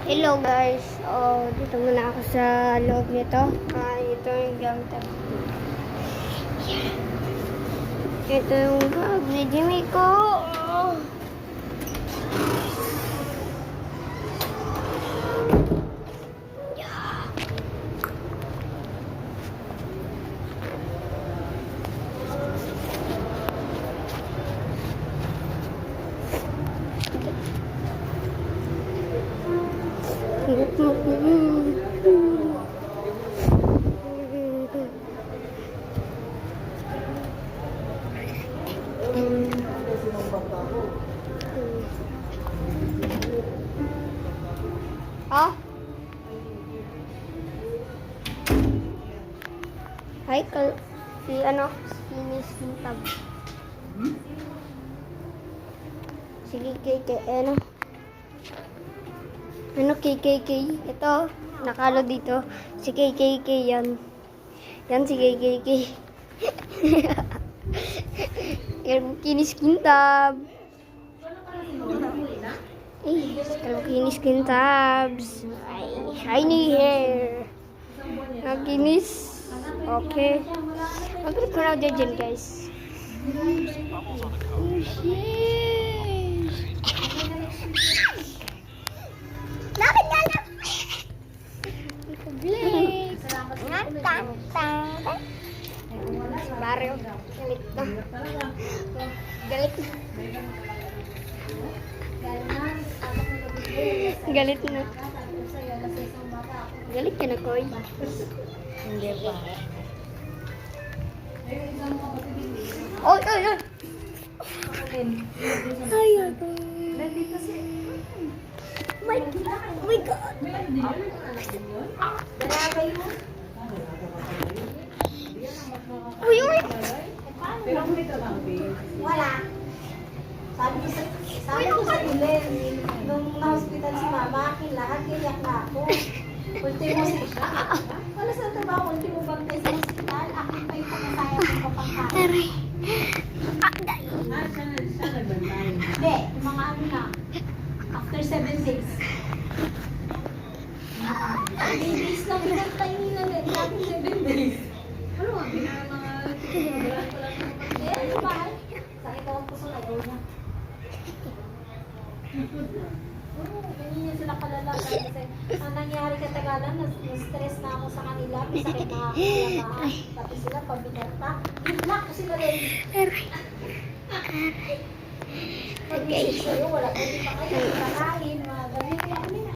Hello guys, dito muna ako sa loob nito. Ito yung gamit. Ito yung bag ni Jimmy ko. Oh. Hi, si Miss Tab. Sige, KKK. Ito, nakalo dito. Si KKK yan. Yan si KKK. Kinis Kintab. Kinis Kintabs. Shiny hair. Naginis. Okay. Mag-click ko na dyan, guys. Bakit nga lang? Blake. Barrio. Galit na. Galit na. Galit na. Galit ka na, Koy. Hindi pa. Oy! Ay, ako. My God! Uy! Wala. Sabi ko sa Ulen, nung na-hospital si Mama, akin lahat, iyak na ako. Ultimo siya. Wala sa trabaho, ultimo bantay sa hospital, akin pa yung pagkasaya ng kapangkain. Aray. Hindi, yung mga ano na, after 7 days. 7 days lang, pinagtay nila na, natin 7 days. Ano nga, ano ba? Sakit ako puso na ito niya. Ganyan niya sila kalala kasi ang nangyari katagalan, na-stress na ako sa kanila, may sakit na ako, pati sila pabinata. Hidlak ko sila rin. Okay. Wala ko din pa kayo, kakain, mga ganyan.